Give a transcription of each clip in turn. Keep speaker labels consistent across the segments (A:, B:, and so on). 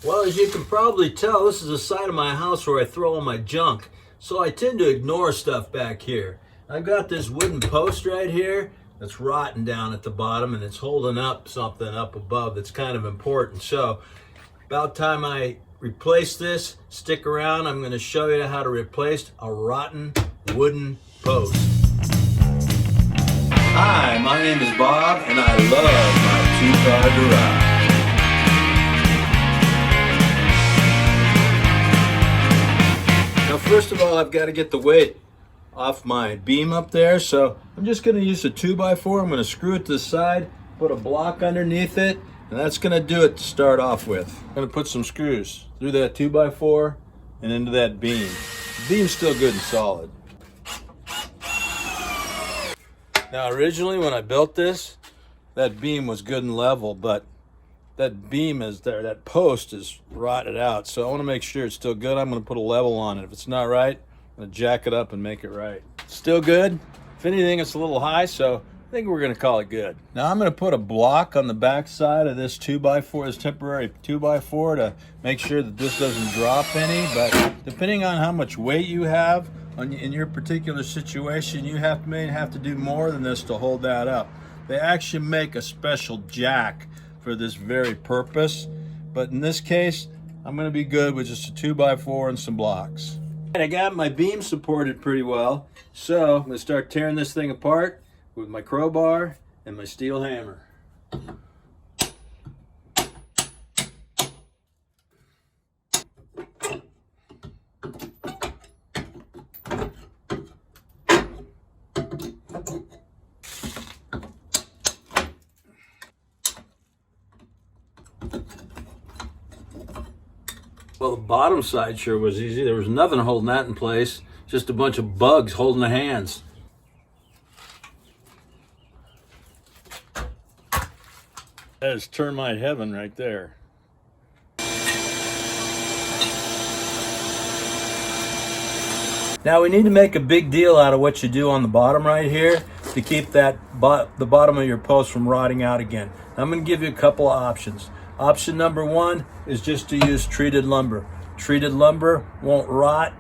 A: Well, as you can probably tell, this is the side of my house where I throw all my junk. So I tend to ignore stuff back here. I've got this wooden post right here that's rotten down at the bottom, and it's holding up something up above that's kind of important. So about time I replace this. Stick around. I'm going to show you how to replace a rotten wooden post. Hi, my name is Bob, and I love my two-car garage. Now, first of all, I've got to get the weight off my beam up there, so I'm just going to use a 2x4. I'm going to screw it to the side, put a block underneath it, and that's going to do it to start off with. I'm going to put some screws through that 2x4 and into that beam. The beam's still good and solid. Now, originally when I built this, that beam was good and level, but that beam is there, that post is rotted out. So I want to make sure it's still good. I'm going to put a level on it. If it's not right, I'm going to jack it up and make it right. Still good. If anything, it's a little high, so I think we're going to call it good. Now I'm going to put a block on the back side of this 2x4, this temporary 2x4, to make sure that this doesn't drop any. But depending on how much weight you have in your particular situation, you may have to do more than this to hold that up. They actually make a special jack for this very purpose, but in this case I'm going to be good with just a 2x4 and some blocks. And I got my beam supported pretty well, so I'm going to start tearing this thing apart with my crowbar and my steel hammer. Well, the bottom side sure was easy. There was nothing holding that in place, just a bunch of bugs holding the hands. That is termite heaven right there. Now we need to make a big deal out of what you do on the bottom right here to keep that the bottom of your post from rotting out again. I'm going to give you a couple of options. Option number one is just to use treated lumber. Treated lumber won't rot,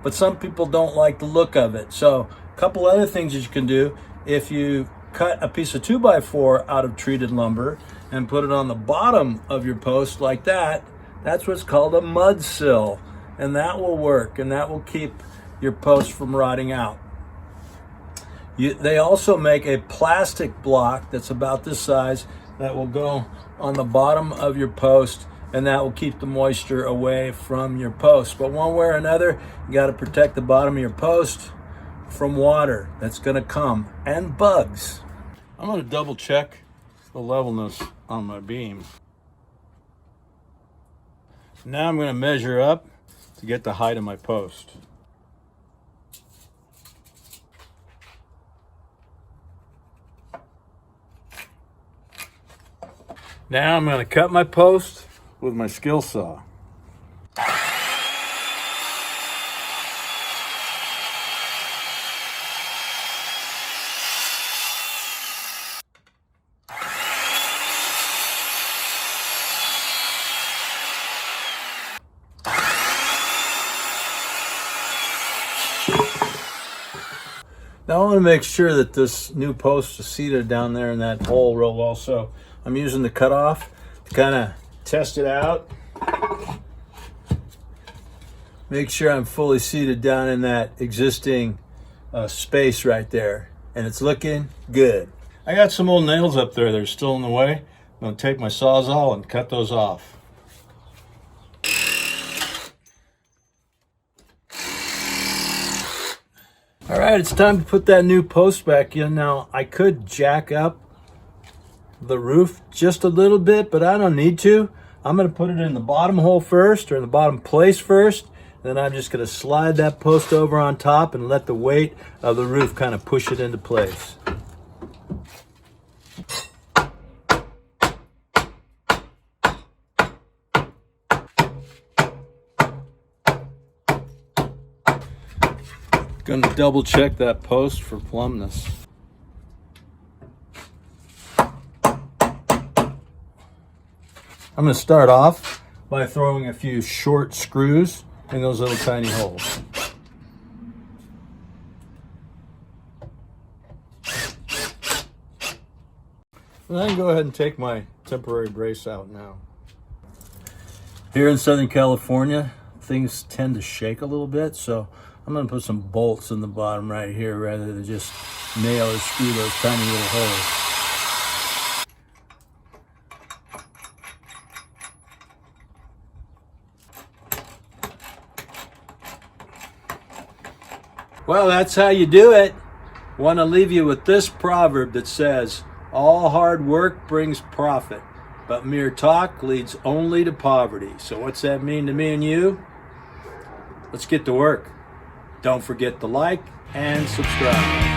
A: but some people don't like the look of it. So a couple other things that you can do: if you cut a piece of 2x4 out of treated lumber and put it on the bottom of your post like that, that's what's called a mud sill, and that will work, and that will keep your post from rotting out. They also make a plastic block that's about this size that will go on the bottom of your post, and that will keep the moisture away from your post. But one way or another, you got to protect the bottom of your post from water that's going to come, and bugs. I'm going to double check the levelness on my beam. Now I'm going to measure up to get the height of my post. Now I'm going to cut my post with my skill saw. Now I want to make sure that this new post is seated down there in that hole real well, so I'm using the cutoff to kind of test it out. Make sure I'm fully seated down in that existing space right there, and it's looking good. I got some old nails up there that are still in the way. I'm going to take my Sawzall and cut those off. All right, it's time to put that new post back in. Now, I could jack up the roof just a little bit, but I don't need to. I'm going to put it in the bottom hole first, or in the bottom place first. Then I'm just going to slide that post over on top and let the weight of the roof kind of push it into place. Going to double check that post for plumbness. I'm going to start off by throwing a few short screws in those little tiny holes. And I can go ahead and take my temporary brace out now. Here in Southern California, things tend to shake a little bit, so I'm going to put some bolts in the bottom right here rather than just nail or screw those tiny little holes. Well, that's how you do it. I want to leave you with this proverb that says, all hard work brings profit, but mere talk leads only to poverty. So what's that mean to me and you? Let's get to work. Don't forget to like and subscribe.